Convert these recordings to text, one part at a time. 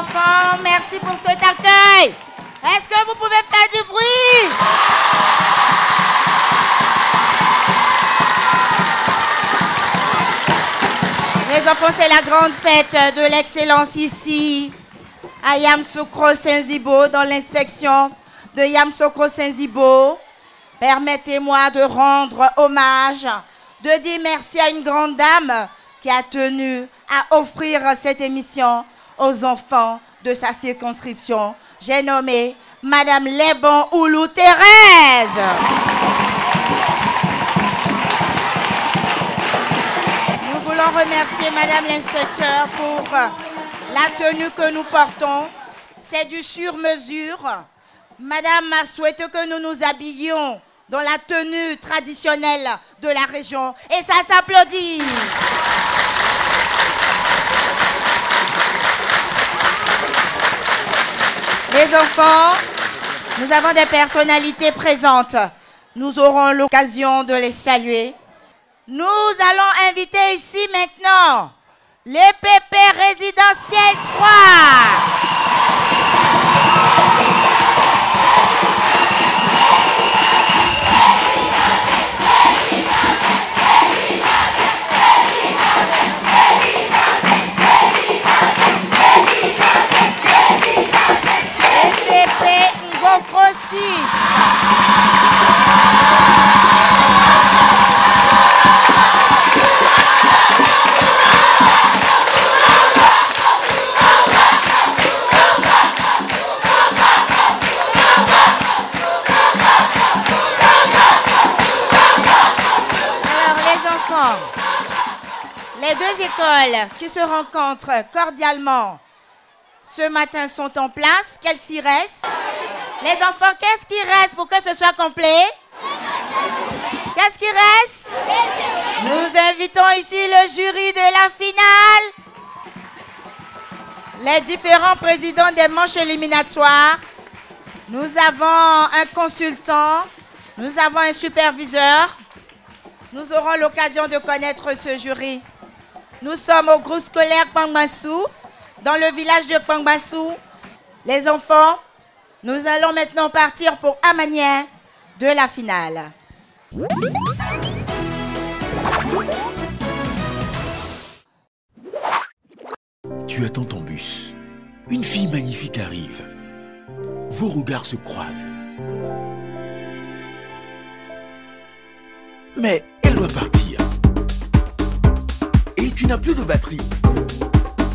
enfants, merci pour cet accueil. Est-ce que vous pouvez faire du bruit? Les enfants, c'est la grande fête de l'excellence ici, à Yamoussoukro Saint-Zibo, dans l'inspection de Yamoussoukro Saint-Zibo. Permettez-moi de rendre hommage, de dire merci à une grande dame qui a tenu à offrir cette émission aux enfants de sa circonscription. J'ai nommé Madame Lebon Oulou Thérèse. Nous voulons remercier Madame l'inspecteur pour la tenue que nous portons. C'est du sur-mesure. Madame a souhaité que nous nous habillions dans la tenue traditionnelle de la région. Et ça s'applaudit. Les enfants, nous avons des personnalités présentes. Nous aurons l'occasion de les saluer. Nous allons inviter ici maintenant les PP résidentiels 3. Les deux écoles qui se rencontrent cordialement ce matin sont en place. Qu'est-ce qui reste? Les enfants, qu'est-ce qui reste pour que ce soit complet? Qu'est-ce qui reste? Nous invitons ici le jury de la finale, les différents présidents des manches éliminatoires. Nous avons un consultant, nous avons un superviseur. Nous aurons l'occasion de connaître ce jury. Nous sommes au groupe scolaire Kpangbassou, dans le village de Kpangbassou. Les enfants, nous allons maintenant partir pour Amanière de la finale. Tu attends ton bus. Une fille magnifique arrive. Vos regards se croisent. Mais elle doit partir. Et tu n'as plus de batterie.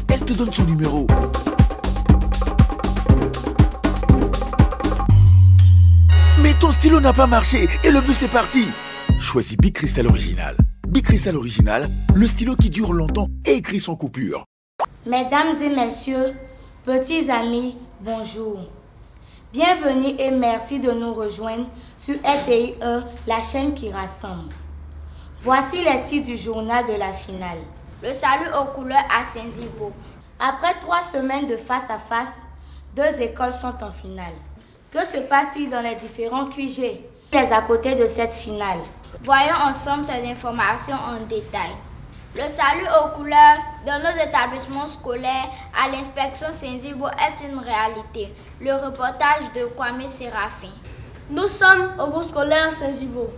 Elle te donne son numéro. Mais ton stylo n'a pas marché et le bus est parti. Choisis Bic Cristal Original. Bic Cristal Original, le stylo qui dure longtemps et écrit sans coupure. Mesdames et messieurs, petits amis, bonjour. Bienvenue et merci de nous rejoindre sur RTI 1, la chaîne qui rassemble. Voici les titres du journal de la finale. Le salut aux couleurs à Saint-Zibo. Après 3 semaines de face à face, 2 écoles sont en finale. Que se passe-t-il dans les différents QG, les à côté de cette finale? Voyons ensemble ces informations en détail. Le salut aux couleurs dans nos établissements scolaires à l'inspection Saint-Zibo est une réalité. Le reportage de Kwame Séraphin. Nous sommes au groupe scolaire Saint-Zibo.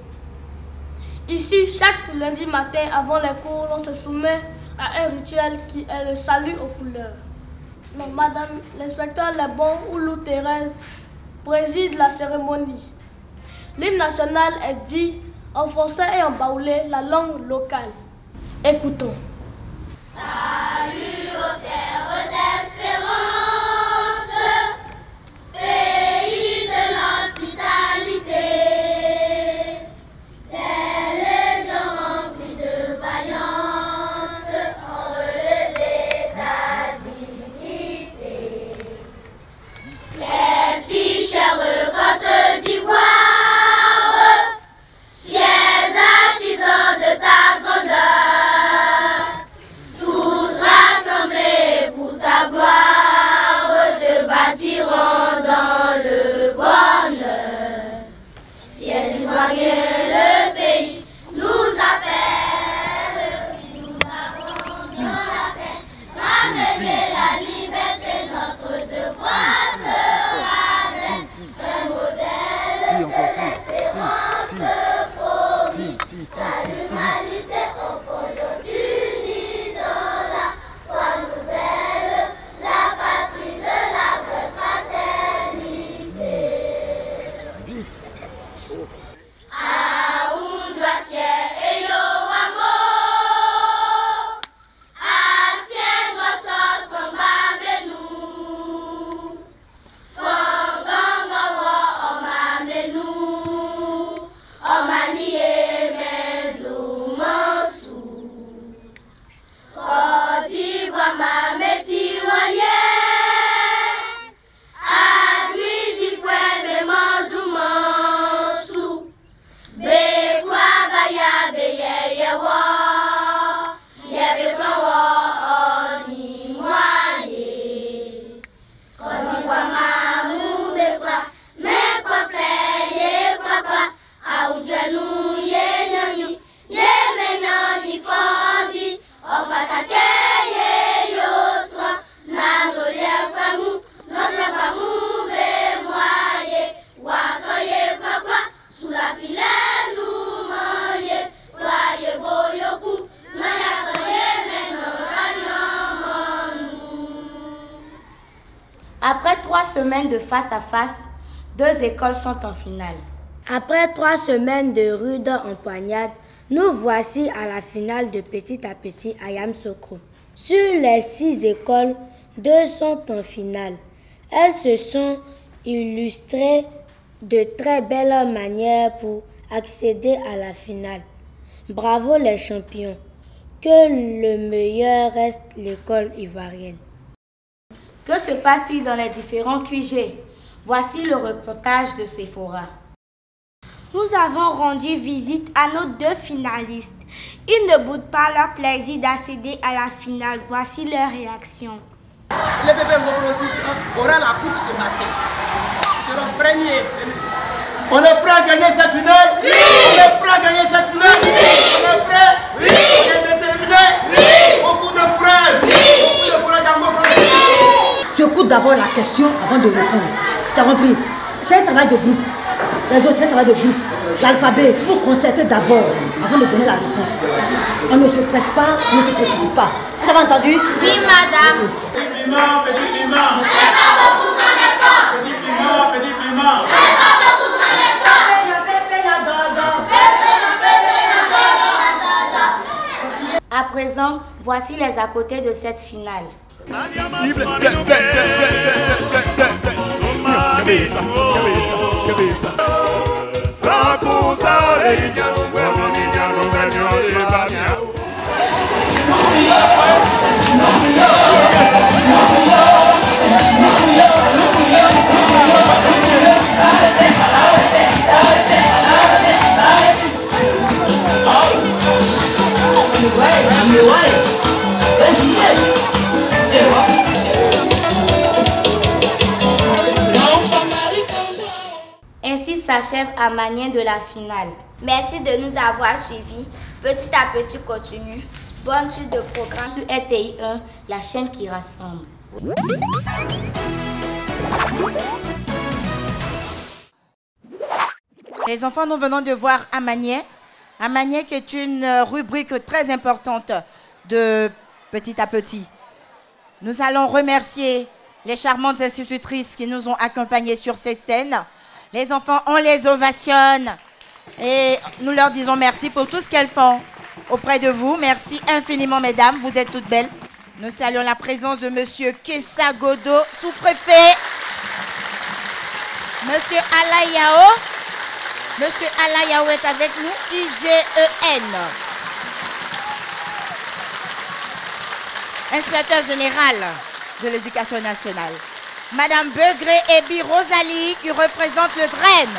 Ici, chaque lundi matin avant les cours, on se soumet à un rituel qui est le salut aux couleurs. Donc, Madame l'inspecteur Lebon Oulou Thérèse préside la cérémonie. L'hymne national est dit en français et en baoulé, la langue locale. Écoutons. Salut aux terres d'espérance, pays de l'hospitalité, des légions remplies de vaillance, ont relevé ta dignité. Les ficheurs Côte d'Ivoire, fiers artisans de ta grandeur, tous L'humanité en forgeant unie dans la foi nouvelle, la patrie de la vraie fraternité. Vite. Aoundwa ciel et yo amour, ancien grosso samba benou, fangamba wa omamenou, omaniye mendou mansou, Côte d'Ivoire ma meti wanye, adui di fwe me mandou mansou. Be kwa ba ya be ye wo, ye be plan wo oni moye. Quand il voit mamou be kwa, me kwa fle ye kwa pa, a un genou ye nani, ye me nani fondi, o fatake ye yo swa, na no le famu, no se famu be moye, wako ye papa, sous la filet. Après 3 semaines de face à face, 2 écoles sont en finale. Après 3 semaines de rude empoignade, nous voici à la finale de Petit à Petit à Yamoussoukro. Sur les 6 écoles, 2 sont en finale. Elles se sont illustrées de très belles manières pour accéder à la finale. Bravo les champions. Que le meilleur reste l'école ivoirienne. Que se passe-t-il dans les différents QG? Voici le reportage de Sephora. Nous avons rendu visite à nos 2 finalistes. Ils ne boudent pas leur plaisir d'accéder à la finale. Voici leur réaction. Les bébés Ngobro 6 aura la coupe ce matin. Ils seront premiers. On est prêt à gagner cette finale? Oui! On est prêt à gagner cette finale? Oui! On est prêt? Oui! On est déterminé? Oui! Beaucoup de courage! Oui! Beaucoup de courage à Ngobro. Tu écoutes d'abord la question avant de répondre. Tu as compris? C'est un travail de groupe. Les autres, c'est un travail de groupe. L'alphabet, il faut concerter d'abord avant de donner la réponse. On ne se presse pas, on ne se précipite pas. Vous avez entendu? Oui, madame. Petit piment, petit piment. Petit piment, petit piment. À présent, voici les à côté de cette finale. Ainsi s'achève Amanien de la finale. Merci de nous avoir suivis. Petit à petit continue. Bonne suite de programme sur RTI 1, la chaîne qui rassemble. Les enfants, nous venons de voir Amanien. Amanien qui est une rubrique très importante de Petit à Petit. Nous allons remercier les charmantes institutrices qui nous ont accompagnés sur ces scènes. Les enfants, on les ovationne et nous leur disons merci pour tout ce qu'elles font auprès de vous. Merci infiniment, mesdames, vous êtes toutes belles. Nous saluons la présence de Monsieur Kessa Godo, sous-préfet. Monsieur Alayao. Monsieur Alayao est avec nous, IGEN. Inspecteur général de l'éducation nationale. Madame Begré Ebi Rosalie qui représente le DREN.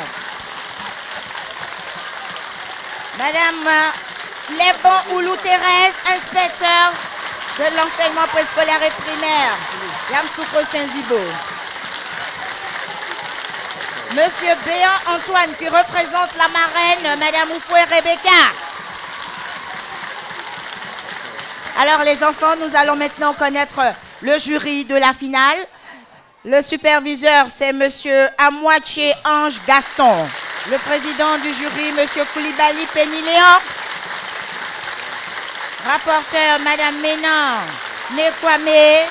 Madame Lebon Oulou Thérèse, inspecteur de l'enseignement préscolaire et primaire, Yamoussoukro Saint-Zibo. Monsieur Béan Antoine qui représente la marraine, Madame Oufoué Rebecca. Alors les enfants, nous allons maintenant connaître le jury de la finale. Le superviseur, c'est Monsieur Amouaché Ange Gaston. Le président du jury, Monsieur Koulibaly Péniléan. Rapporteur, Madame Ménan, Nekwame,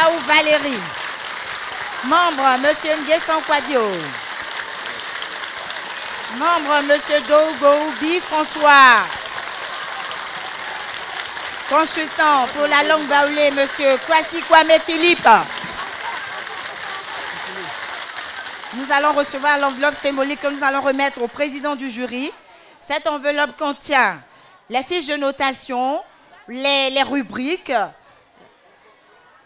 Aou Valérie. Membre, Monsieur Nguessan Kwadio. Membre, Monsieur Dougoubi François. Consultant pour la langue baoulée, Monsieur Kwasi Kwame Philippe. Nous allons recevoir l'enveloppe symbolique que nous allons remettre au président du jury. Cette enveloppe contient les fiches de notation, les rubriques,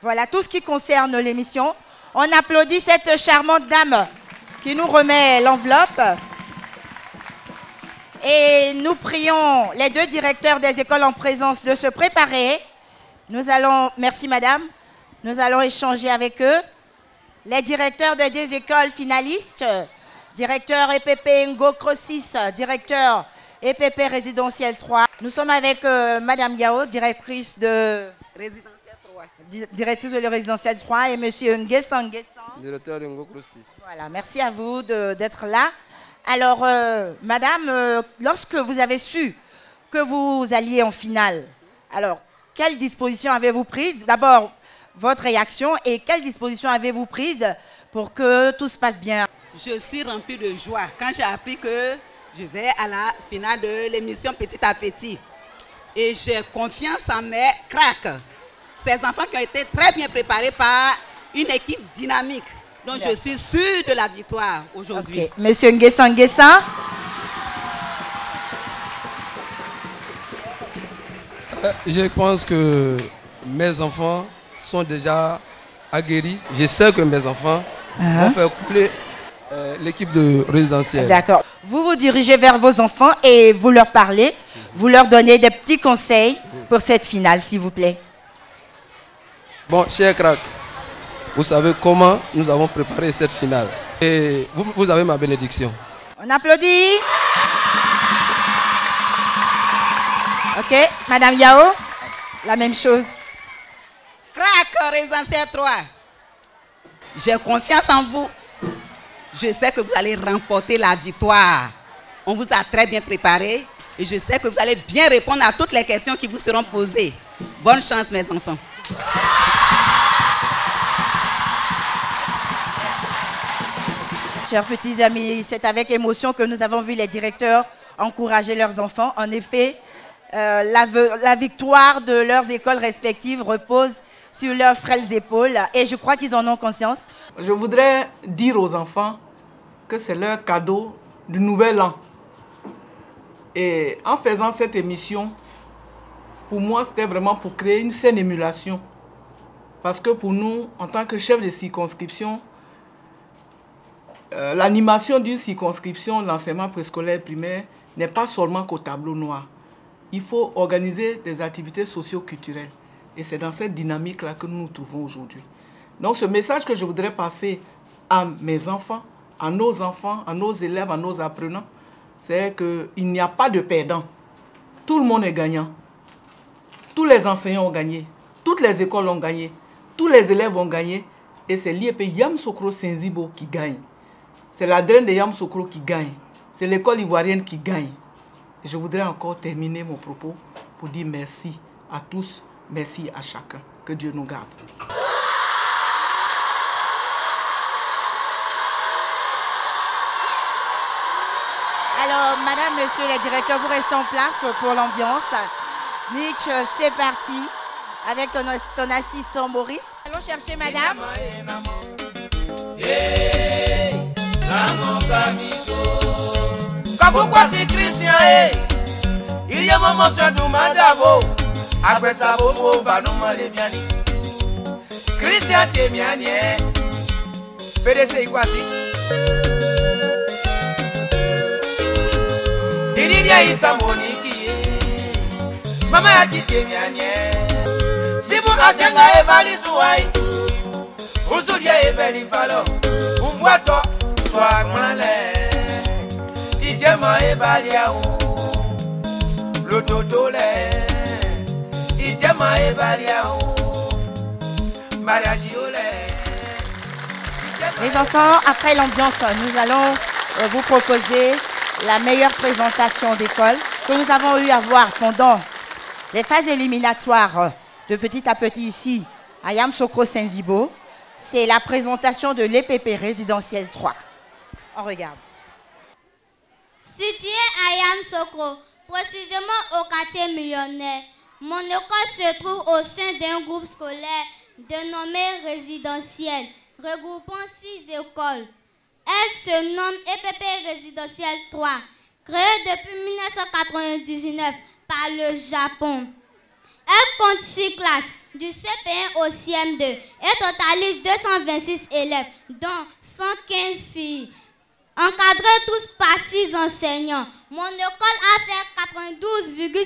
voilà, tout ce qui concerne l'émission. On applaudit cette charmante dame qui nous remet l'enveloppe. Et nous prions les deux directeurs des écoles en présence de se préparer. Nous allons, merci madame, nous allons échanger avec eux. Les directeurs des deux écoles finalistes, directeur EPP Ngokro 6, directeur EPP résidentiel 3. Nous sommes avec madame Yao, directrice de résidentiel 3. Directrice de résidentiel 3 et monsieur Nguessan, directeur de Ngokro 6. Voilà, merci à vous d'être là. Alors, madame, lorsque vous avez su que vous alliez en finale, alors, quelles dispositions avez-vous prises? D'abord, votre réaction et quelles dispositions avez-vous prises pour que tout se passe bien? Je suis remplie de joie quand j'ai appris que je vais à la finale de l'émission Petit à Petit. Et j'ai confiance en mes cracks. Ces enfants qui ont été très bien préparés par une équipe dynamique. Donc je suis sûre de la victoire aujourd'hui. Okay. Monsieur Nguessan. Je pense que mes enfants sont déjà aguerris. Je sais que mes enfants vont faire coupler l'équipe de résidentiel. D'accord. Vous vous dirigez vers vos enfants et vous leur parlez. Vous leur donnez des petits conseils pour cette finale, s'il vous plaît. Bon, chers crack, vous savez comment nous avons préparé cette finale. Et vous avez ma bénédiction. On applaudit. Ok, Madame Yao, la même chose. Crac, résidentiel 3. J'ai confiance en vous. Je sais que vous allez remporter la victoire. On vous a très bien préparé et je sais que vous allez bien répondre à toutes les questions qui vous seront posées. Bonne chance, mes enfants. Chers petits amis, c'est avec émotion que nous avons vu les directeurs encourager leurs enfants. En effet, la victoire de leurs écoles respectives repose sur leurs frêles épaules et je crois qu'ils en ont conscience. Je voudrais dire aux enfants que c'est leur cadeau du nouvel an. Et en faisant cette émission, pour moi, c'était vraiment pour créer une saine émulation. Parce que pour nous, en tant que chef de circonscription, l'animation d'une circonscription, l'enseignement préscolaire primaire, n'est pas seulement qu'au tableau noir. Il faut organiser des activités socio-culturelles. Et c'est dans cette dynamique-là que nous nous trouvons aujourd'hui. Donc ce message que je voudrais passer à mes enfants, à nos élèves, à nos apprenants, c'est qu'il n'y a pas de perdant. Tout le monde est gagnant. Tous les enseignants ont gagné. Toutes les écoles ont gagné. Tous les élèves ont gagné. Et c'est l'IEP Yamoussoukro Senzibo qui gagne. C'est la draine de Yamoussoukro qui gagne. C'est l'école ivoirienne qui gagne. Et je voudrais encore terminer mon propos pour dire merci à tous, merci à chacun. Que Dieu nous garde. Alors, madame, monsieur les directeurs, vous restez en place pour l'ambiance. Mitch, c'est parti avec ton assistant Maurice. Allons chercher madame. Pourquoi c'est Christian? Il y a un moment sur tout mandavo. Après ça, vous va nous demander bien. Christian, t'es bien. PDC, quoi si? Il y a eu sa monique. Maman a quitté bien. Si vous avez un évalué, vous souliez évalué, vous voyez toi, soit malin. Idiama ebalia ou le totole Idiama ebalia ou mariagiole. Les enfants, après l'ambiance, nous allons vous proposer la meilleure présentation d'école. que nous avons eu à voir pendant les phases éliminatoires de petit à petit ici à Yamoussoukro Saint-Zibo, c'est la présentation de l'EPP résidentiel 3. On regarde. Situé à Yamoussoukro, précisément au quartier millionnaire, mon école se trouve au sein d'un groupe scolaire dénommé résidentiel, regroupant 6 écoles. Elle se nomme EPP résidentiel 3, créée depuis 1999 par le Japon. Elle compte 6 classes, du CP1 au CM2, et totalise 226 élèves, dont 115 filles. Encadrés tous par 6 enseignants, mon école a fait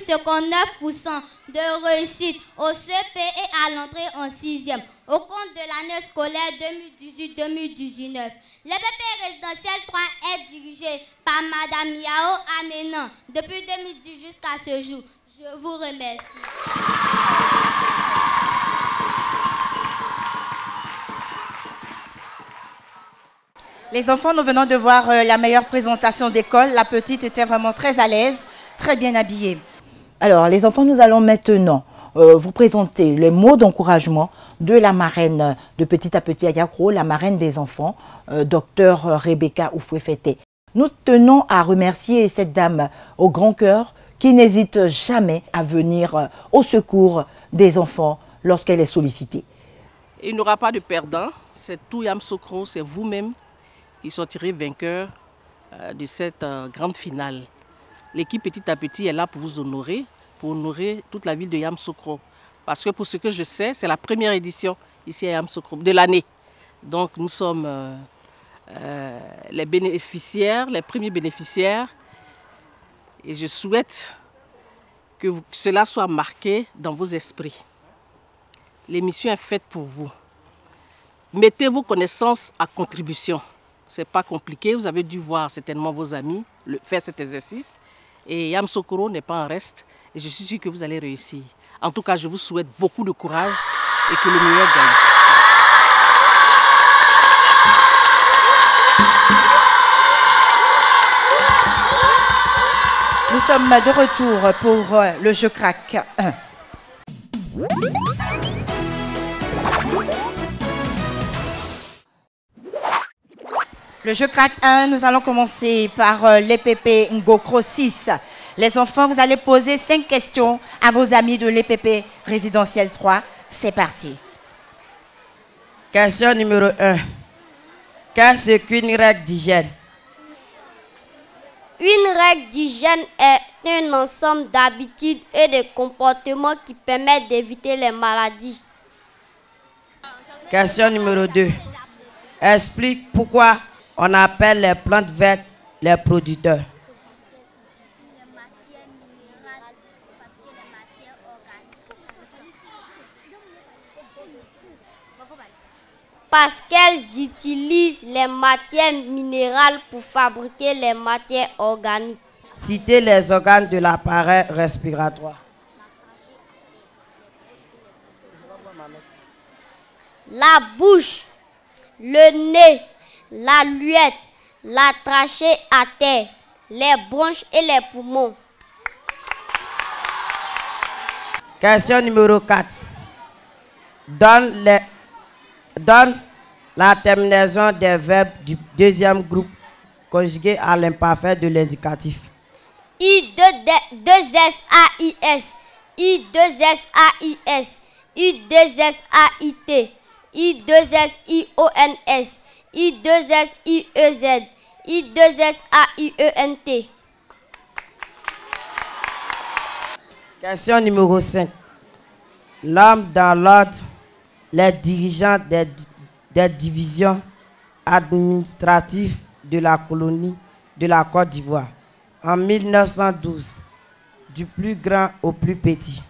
92,59% de réussite au CP et à l'entrée en 6e au cours de l'année scolaire 2018-2019. L'EPP résidentiel 3 est dirigé par Madame Yao Amenan depuis 2010 jusqu'à ce jour. Je vous remercie. Les enfants, nous venons de voir la meilleure présentation d'école. La petite était vraiment très à l'aise, très bien habillée. Alors, les enfants, nous allons maintenant vous présenter les mots d'encouragement de la marraine de Petit à Petit Ayakro, la marraine des enfants, Dr Rebecca Oufouefete. Nous tenons à remercier cette dame au grand cœur qui n'hésite jamais à venir au secours des enfants lorsqu'elle est sollicitée. Il n'y aura pas de perdant, c'est tout Yamoussoukro, c'est vous-même qui sortirez vainqueurs de cette grande finale. L'équipe Petit à Petit est là pour vous honorer, pour honorer toute la ville de Yamoussoukro. Parce que pour ce que je sais, c'est la première édition ici à Yamoussoukro de l'année. Donc nous sommes les bénéficiaires, les premiers bénéficiaires. Et je souhaite que cela soit marqué dans vos esprits. L'émission est faite pour vous. Mettez vos connaissances à contribution. Ce n'est pas compliqué, vous avez dû voir certainement vos amis faire cet exercice. Et Yamoussoukro n'est pas en reste et je suis sûre que vous allez réussir. En tout cas, je vous souhaite beaucoup de courage et que le meilleur gagne. Nous sommes de retour pour le jeu crack 1. Le jeu crack 1, nous allons commencer par l'EPP Ngokro 6. Les enfants, vous allez poser 5 questions à vos amis de l'EPP résidentiel 3. C'est parti. Question numéro 1. Qu'est-ce qu'une règle d'hygiène? Une règle d'hygiène est un ensemble d'habitudes et de comportements qui permettent d'éviter les maladies. Question numéro 2. Explique pourquoi on appelle les plantes vertes les producteurs. Parce qu'elles utilisent les matières minérales pour fabriquer les matières organiques. Citez les organes de l'appareil respiratoire. La bouche, le nez, la luette, la trachée à terre, les bronches et les poumons. Question numéro 4. Donne la terminaison des verbes du deuxième groupe conjugué à l'imparfait de l'indicatif. I2SAIS, I2SAIS, I2SAIT, I2SIONS, I2SIEZ, I2SAIENT. Question numéro 5. L'homme dans l'ordre, les dirigeants des divisions administratives de la colonie de la Côte d'Ivoire en 1912, du plus grand au plus petit.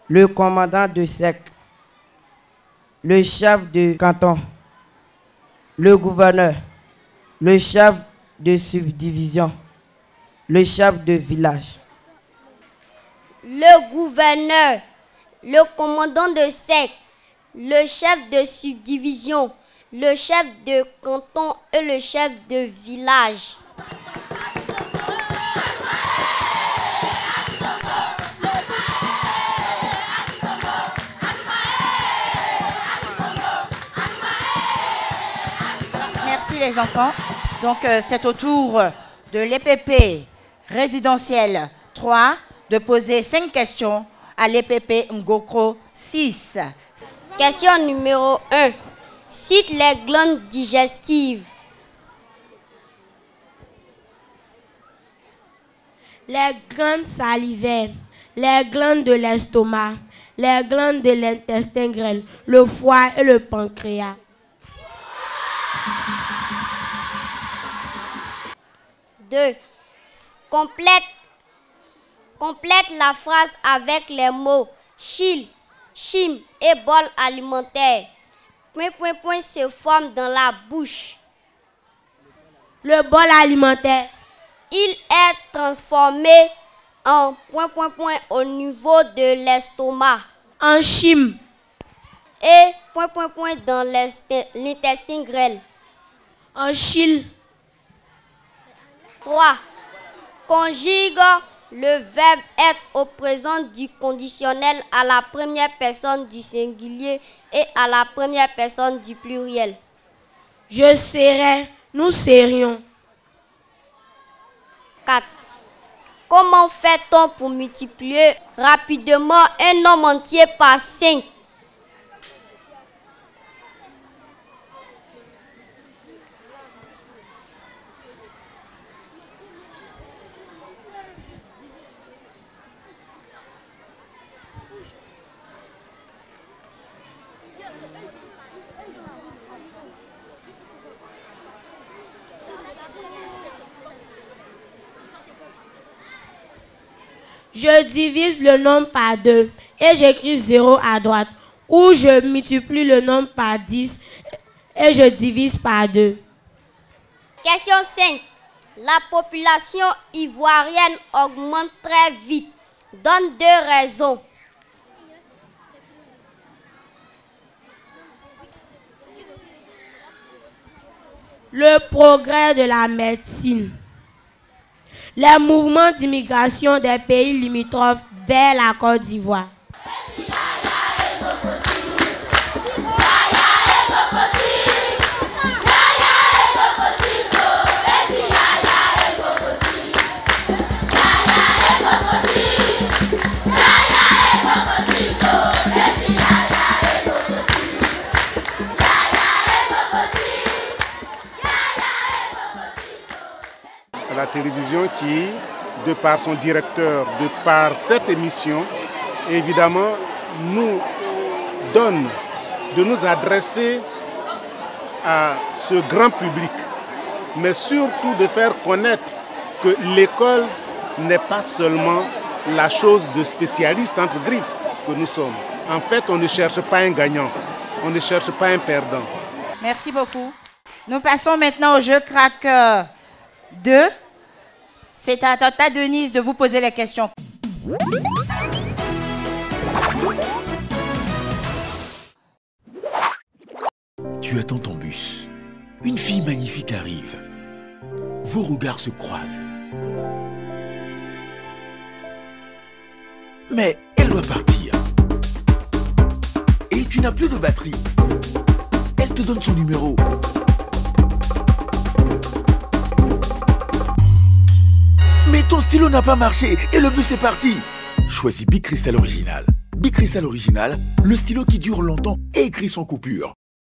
Le commandant de cercle, le chef de canton, le gouverneur, le chef de subdivision, le chef de village. Le gouverneur, le commandant de cercle, le chef de subdivision, le chef de canton et le chef de village. Merci les enfants. Donc c'est au tour de l'EPP résidentiel 3 de poser 5 questions à l'EPP Ngokro 6. Question numéro 1. Cite les glandes digestives. Les glandes salivaires, les glandes de l'estomac, les glandes de l'intestin grêle, le foie et le pancréas. Deux. Complète la phrase avec les mots chil, chim et bol alimentaire. Point se forme dans la bouche. Le bol alimentaire. Il est transformé en point au niveau de l'estomac. En chim. Et point dans l'intestin grêle. En chil. 3. Conjugue le verbe être au présent du conditionnel à la première personne du singulier et à la première personne du pluriel. Je serais, nous serions. 4. Comment fait-on pour multiplier rapidement un nombre entier par 5? Je divise le nombre par 2 et j'écris 0 à droite. Ou je multiplie le nombre par 10 et je divise par 2. Question 5. La population ivoirienne augmente très vite. Donne 2 raisons. Le progrès de la médecine. Les mouvements d'immigration des pays limitrophes vers la Côte d'Ivoire. La télévision qui, de par son directeur, de par cette émission, évidemment, nous donne de nous adresser à ce grand public, mais surtout de faire connaître que l'école n'est pas seulement la chose de spécialistes entre griffes que nous sommes. En fait, on ne cherche pas un gagnant, on ne cherche pas un perdant. Merci beaucoup. Nous passons maintenant au jeu Crack 2. C'est à Tata Denise de vous poser les questions. Tu attends ton bus. Une fille magnifique arrive. Vos regards se croisent. Mais elle doit partir. Et tu n'as plus de batterie. Elle te donne son numéro. Mais ton stylo n'a pas marché et le bus est parti. Choisis Bic Cristal Original. Bic Cristal Original, le stylo qui dure longtemps et écrit sans coupure.